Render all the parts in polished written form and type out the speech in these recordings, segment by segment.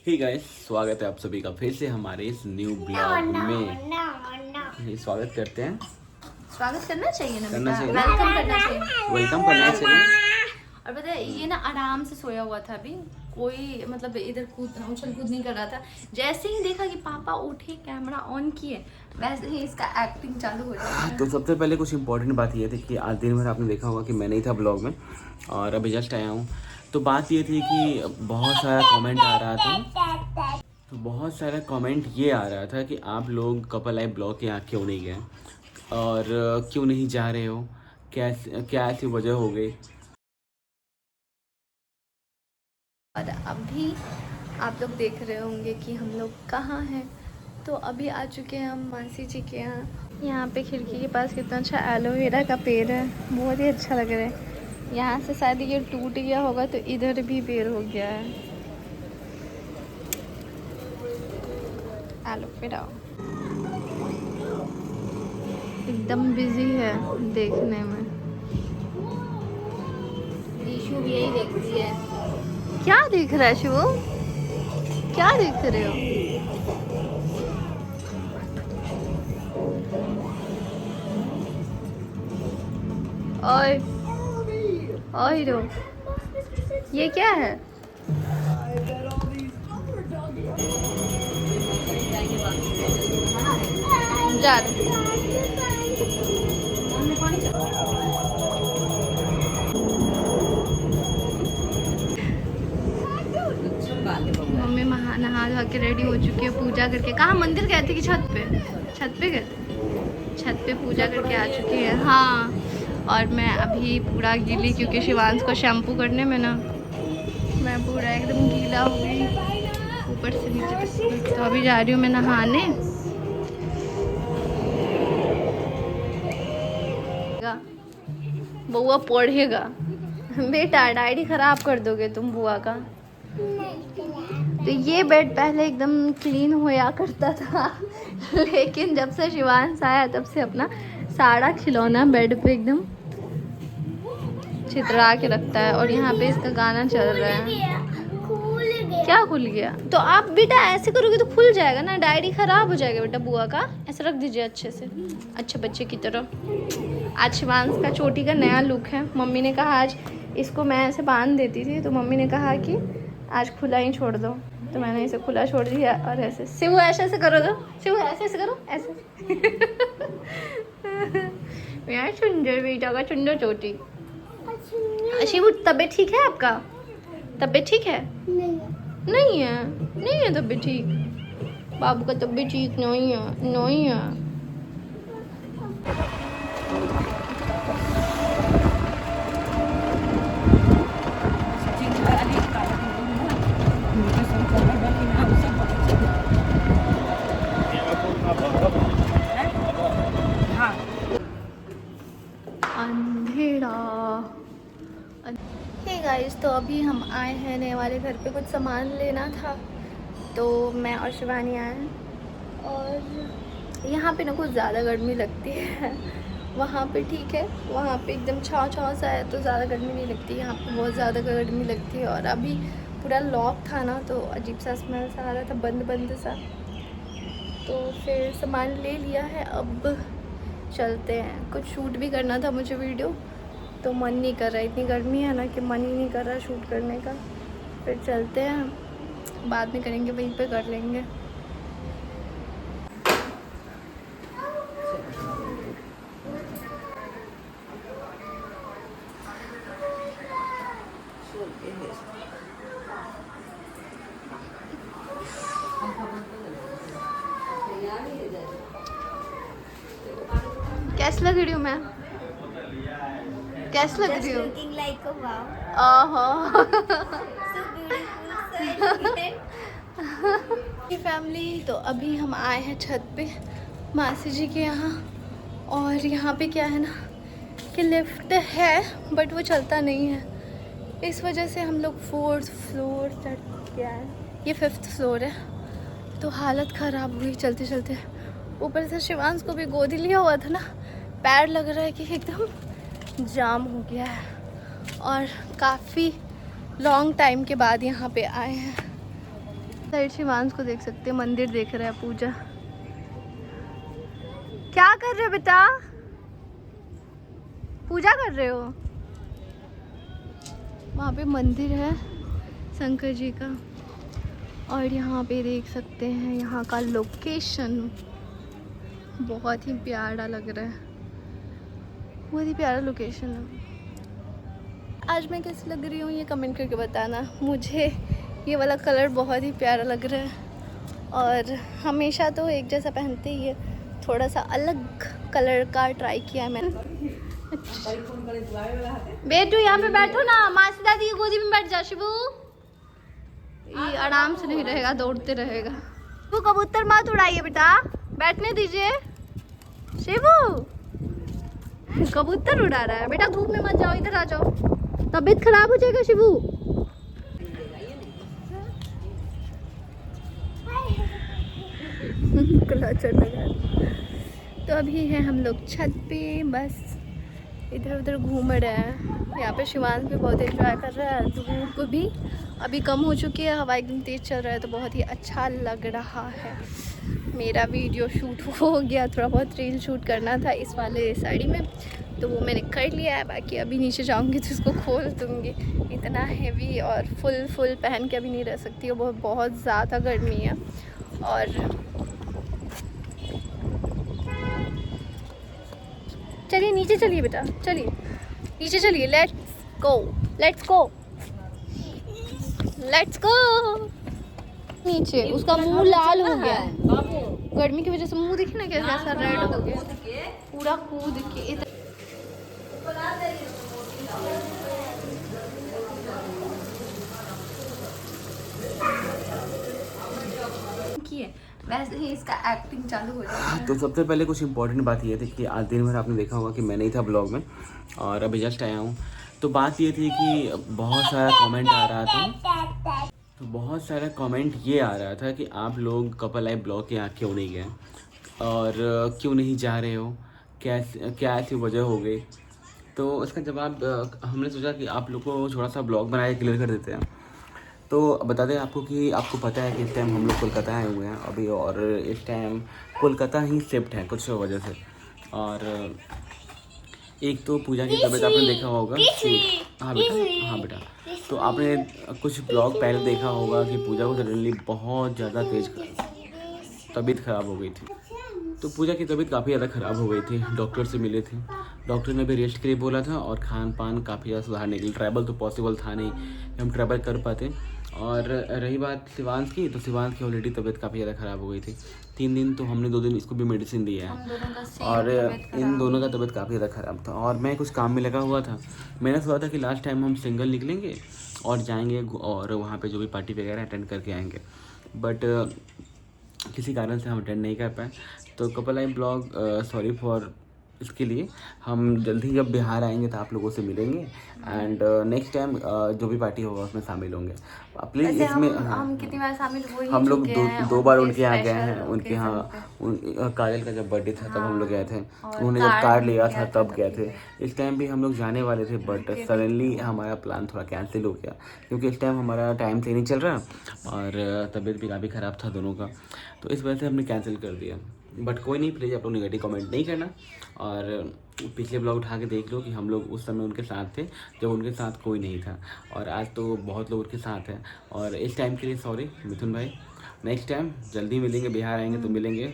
Hey guys, स्वागत है आप सभी का फिर से हमारे इस न्यू ब्लॉग में। ये स्वागत करते हैं। स्वागत करना चाहिए ना, करना चाहिए, वेलकम करना चाहिए, वेलकम करना चाहिए। और पता है ये ना आराम से सोया हुआ था अभी, कोई मतलब इधर उछल कूद नहीं कर रहा था। जैसे ही देखा कि पापा उठे, कैमरा ऑन किए, वैसे ही इसका एक्टिंग चालू हो जाता है। तो सबसे पहले कुछ इंपॉर्टेंट बात ये थी कि आज दिन भर आपने देखा होगा कि मैं नहीं था ब्लॉग में और अभी जस्ट आया हूँ। तो बात ये थी कि बहुत सारा कमेंट आ रहा था। तो बहुत सारा कमेंट ये आ रहा था कि आप लोग कपल लाइफ ब्लॉग के यहाँ क्यों नहीं गए और क्यों नहीं जा रहे हो, क्या ऐसी वजह हो गई। और अभी आप लोग देख रहे होंगे कि हम लोग कहाँ हैं। तो अभी आ चुके हैं हम मासी जी के यहाँ। यहाँ पे खिड़की के पास कितना अच्छा एलोवेरा का पेड़ है, बहुत ही अच्छा लग रहा है। यहाँ से शायद ये टूट गया होगा तो इधर भी पेड़ हो गया है एलोवेरा। एकदम बिजी है देखने में। ईशु भी यही देखती है। क्या देख रहा है शिवू, क्या देख रहे हो? ओए ओए रो, ये क्या है? जा मम्मी नहा धो के रेडी हो चुकी है, पूजा करके। कहाँ मंदिर गए थे कि छत पे? छत पे गए थे, छत पे पूजा करके आ चुकी है। हाँ, और मैं अभी पूरा गीली, क्योंकि शिवांश को शैम्पू करने में ना मैं पूरा एकदम गीला हो गई ऊपर से नीचे तक। तो अभी जा रही हूँ मैं नहाने। बुआ पढ़ेगा बेटा, डायरी खराब कर दोगे तुम बुआ का। तो ये बेड पहले एकदम क्लीन होया करता था लेकिन जब से शिवांश आया तब से अपना सारा खिलौना बेड पे एकदम छितरा के रखता है। और यहाँ पे इसका गाना चल रहा है। क्या खुल गया? तो आप बेटा ऐसे करोगे तो खुल जाएगा ना, डायरी खराब हो जाएगा बेटा बुआ का। ऐसे रख दीजिए अच्छे से, अच्छे बच्चे की तरह। आज शिवांश का चोटी का नया लुक है। मम्मी ने कहा आज इसको मैं ऐसे बांध देती थी, तो मम्मी ने कहा कि आज खुला ही छोड़ दो, तो मैंने इसे खुला छोड़ दिया। और ऐसे शिवू ऐसे ऐसे करो, तो शिवू ऐसे ऐसे करो, ऐसे यार सुंदर बेटा का सुंदर चोटी। शिवू तबीयत ठीक है आपका? तबीयत ठीक है? नहीं है, नहीं है तबीयत ठीक। बाबू का तबीयत ठीक नहीं है, नहीं है। अंधेरा। हे गाइस, तो अभी हम आए हैं नए वाले घर पे, कुछ सामान लेना था तो मैं और शिवानी आए हैं। और यहाँ पे ना कुछ ज़्यादा गर्मी लगती है, वहाँ पे ठीक है, वहाँ पे एकदम छाँव छाँव सा है तो ज़्यादा गर्मी नहीं लगती। यहाँ पे बहुत ज़्यादा गर्मी लगती है। और अभी पूरा लॉक था ना, तो अजीब सा स्मेल सा आ रहा था, बंद बंद सा। तो फिर सामान ले लिया है, अब चलते हैं। कुछ शूट भी करना था मुझे वीडियो, तो मन नहीं कर रहा, इतनी गर्मी है ना कि मन ही नहीं कर रहा शूट करने का। फिर चलते हैं, बाद में करेंगे, वहीं पे कर लेंगे। कैसे लग रही हूँ मैं? कैसे लग रही हूँ? फैमिली, तो अभी हम आए हैं छत पे मासी जी के यहाँ। और यहाँ पे क्या है ना कि लिफ्ट है बट वो चलता नहीं है, इस वजह से हम लोग 4th फ्लोर चढ़ के आए। ये 5th फ्लोर है, तो हालत ख़राब हुई चलते चलते। ऊपर से शिवांश को भी गोदी लिया हुआ था ना, पैर लग रहा है कि एकदम जाम हो गया है। और काफ़ी लॉन्ग टाइम के बाद यहाँ पे आए हैं। साइड शिवांश को देख सकते हैं, मंदिर देख रहा है। पूजा क्या कर रहे हो बेटा? पूजा कर रहे हो? वहाँ पे मंदिर है शंकर जी का, और यहाँ पे देख सकते हैं यहाँ का लोकेशन बहुत ही प्यारा लग रहा है, बहुत ही प्यारा लोकेशन है। आज मैं कैसी लग रही हूँ ये कमेंट करके बताना। मुझे ये वाला कलर बहुत ही प्यारा लग रहा है, और हमेशा तो एक जैसा पहनते ही है, थोड़ा सा अलग कलर का ट्राई किया है मैंने। बेटू यहाँ पे बैठो ना, मासी दादी की गोदी में बैठ जा। शिबू ये आराम से नहीं रहेगा, दौड़ते रहेगा। वो कबूतर मत उड़ाइए बेटा, बैठने दीजिए। शिबू कबूतर उड़ा रहा है बेटा, धूप में मत जाओ, इधर आ जाओ, तबीयत खराब हो जाएगा शिबू। तो अभी है हम लोग छत पे, बस इधर उधर घूम रहे हैं। यहाँ पे शिवांश भी बहुत एंजॉय कर रहा है। धूप भी अभी कम हो चुकी है, हवा एकदम तेज़ चल रहा है, तो बहुत ही अच्छा लग रहा है। मेरा वीडियो शूट हो गया, थोड़ा बहुत रील शूट करना था इस वाले साड़ी में, तो वो मैंने कर लिया है। बाकी अभी नीचे जाऊंगी तो इसको खोल दूँगी। इतना हैवी और फुल पहन के अभी नहीं रह सकती, वो बहुत ज़्यादा गर्मी है। और चलिए नीचे चलिए बेटा, चलिए नीचे चलिए, let's go let's go let's go. नीचे उसका मुंह लाल हो गया है गर्मी की वजह से, मुंह देखिए ना कैसे ऐसा रेड हो गया पूरा कूद के। वैसे ही इसका एक्टिंग चालू हो जाता है। तो सबसे पहले कुछ इंपॉर्टेंट बात ये थी कि आज दिन भर आपने देखा होगा कि मैं नहीं था ब्लॉग में, और अभी जस्ट आया हूँ। तो बात ये थी कि बहुत सारा कमेंट आ रहा था, तो बहुत सारा कमेंट ये आ रहा था कि आप लोग कपल लाइफ ब्लॉग के यहाँ क्यों नहीं गए, और क्यों नहीं जा रहे हो, क्या ऐसी वजह हो गई। तो उसका जवाब हमने सोचा कि आप लोग को थोड़ा सा ब्लॉग बना के क्लियर कर देते हैं। तो बता दें आपको कि आपको पता है कि इस टाइम हम लोग कोलकाता आए हुए हैं अभी, और इस टाइम कोलकाता ही शिफ्ट है कुछ वजह से। और एक तो पूजा की तबीयत आपने देखा होगा कि हाँ बेटा, तो आपने कुछ ब्लॉग पहले देखा होगा कि पूजा को सडनली बहुत ज़्यादा तेज़ तबीयत ख़राब हो गई थी। तो पूजा की तबीयत काफ़ी ज़्यादा ख़राब हो गई थी, डॉक्टर से मिले थे, डॉक्टर ने भी रेस्ट के लिए बोला था, और खान पान काफ़ी ज़्यादा सुधारने के लिए। ट्रैवल तो पॉसिबल था नहीं कि हम ट्रैवल कर पाते। और रही बात शिवांश की, तो शिवांश की ऑलरेडी तबीयत काफ़ी ज़्यादा ख़राब हो गई थी, 3 दिन, तो हमने 2 दिन इसको भी मेडिसिन दिया है, और इन दोनों का तबीयत काफ़ी ज़्यादा ख़राब था। और मैं कुछ काम में लगा हुआ था, मैंने सोचा था कि लास्ट टाइम हम सिंगल निकलेंगे और जाएंगे और वहाँ पे जो भी पार्टी वगैरह अटेंड करके आएंगे, बट किसी कारण से हम अटेंड नहीं कर पाए। तो couple life blog sorry for इसके लिए। हम जल्दी जब बिहार आएंगे तो आप लोगों से मिलेंगे, एंड नेक्स्ट टाइम जो भी पार्टी होगा उसमें शामिल होंगे प्लीज़। इसमें हम कितनी बार शामिल हो ही हम लोग चुके हैं, दो बार उनके यहाँ गए हैं। उनके यहाँ काजल का जब बर्थडे था तब हम लोग गए थे, उन्होंने जब कार्ड लिया था तब गए थे। इस टाइम भी हम लोग जाने वाले थे, बट सडनली हमारा प्लान थोड़ा कैंसिल हो गया, क्योंकि इस टाइम हमारा टाइम से नहीं चल रहा, और तबीयत भी काफ़ी ख़राब था दोनों का, तो इस वजह से हमने कैंसिल कर दिया। बट कोई नहीं, प्लीज़ आप लोग नेगेटिव कमेंट नहीं करना, और पिछले ब्लॉग उठा के देख लो कि हम लोग उस समय उनके साथ थे जब उनके साथ कोई नहीं था, और आज तो बहुत लोग उनके साथ हैं। और इस टाइम के लिए सॉरी मिथुन भाई, नेक्स्ट टाइम जल्दी मिलेंगे, बिहार आएंगे तो मिलेंगे।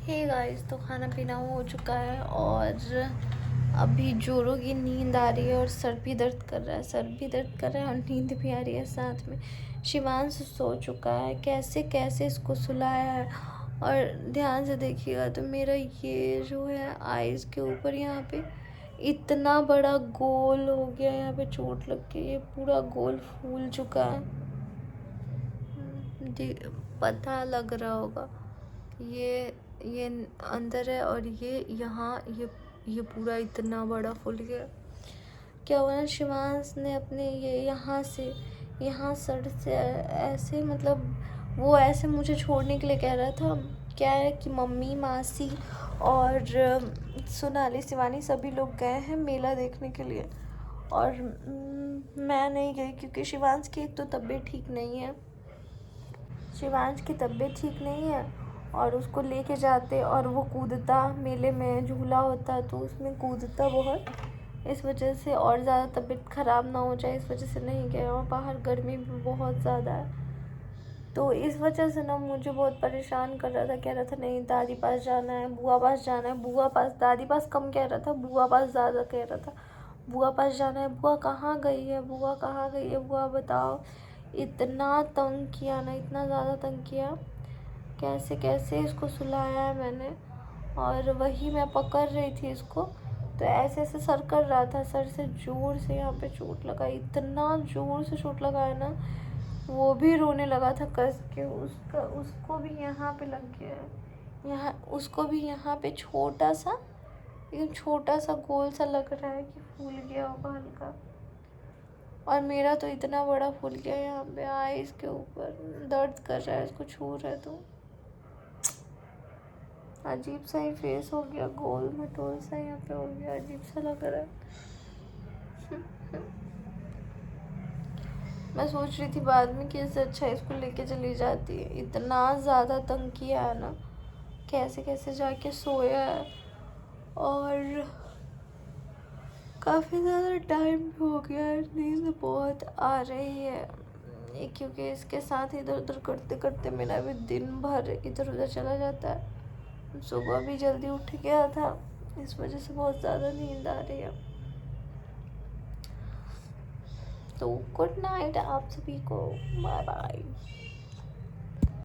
हे गाइस, तो खाना पीना हो चुका है, और अभी जोरों की नींद आ रही है, और सर भी दर्द कर रहा है, और नींद भी आ रही है साथ में। शिवांश सो चुका है, कैसे कैसे इसको सुलाया है। और ध्यान से देखिएगा तो मेरा ये जो है आईज़ के ऊपर यहाँ पे इतना बड़ा गोल हो गया, यहाँ पे चोट लग के ये पूरा गोल फूल चुका है, पता लग रहा होगा। ये अंदर है, और ये यहाँ ये पूरा इतना बड़ा फूल गया। क्या हुआ ना, शिवांश ने अपने ये यहाँ सर से ऐसे, मतलब वो ऐसे मुझे छोड़ने के लिए कह रहा था। क्या है कि मम्मी, मासी और सोनाली, शिवानी सभी लोग गए हैं मेला देखने के लिए, और मैं नहीं गई क्योंकि शिवांश की एक तो तबीयत ठीक नहीं है, शिवांश की तबीयत ठीक नहीं है और उसको लेके जाते और वो कूदता, मेले में झूला होता तो उसमें कूदता बहुत, इस वजह से और ज़्यादा तबीयत ख़राब ना हो जाए इस वजह से नहीं गया। और बाहर गर्मी भी बहुत ज़्यादा है तो इस वजह से ना मुझे बहुत परेशान कर रहा था, कह रहा था नहीं दादी पास जाना है, बुआ पास जाना है, बुआ पास, दादी पास कम कह रहा था, बुआ पास ज़्यादा कह रहा था, बुआ पास जाना है, बुआ कहाँ गई है, बुआ कहाँ गई है, बुआ बताओ। इतना तंग किया ना, इतना ज़्यादा तंग किया, कैसे कैसे इसको सुलाया है मैंने। और वही मैं पकड़ रही थी इसको तो ऐसे ऐसे सर कर रहा था, सर से ज़ोर से यहाँ पे चोट लगा, इतना ज़ोर से चोट लगा है ना, वो भी रोने लगा था कस के। उसको भी यहाँ पे लग गया है, यहाँ उसको भी यहाँ पे छोटा सा, एकदम छोटा सा गोल सा लग रहा है कि फूल गया होगा हल्का, और मेरा तो इतना बड़ा फूल गया यहाँ पे आइस के ऊपर, दर्द कर रहा है इसको छू रहा है तो। अजीब सा ही फेस हो गया, गोल मटोल सा यहाँ पे हो गया, अजीब सा लग रहा है। मैं सोच रही थी बाद में कि इससे अच्छा इसको लेके चली जाती है, इतना ज़्यादा तंग किया है ना, कैसे कैसे जाके सोया है और काफ़ी ज़्यादा टाइम हो गया है, नींद बहुत आ रही है क्योंकि इसके साथ इधर उधर करते करते मेरा भी दिन भर इधर उधर चला जाता है। सुबह भी जल्दी उठ गया था, इस वजह से बहुत ज़्यादा नींद आ रही है। तो गुड नाइट आप सभी को, बाय बाय।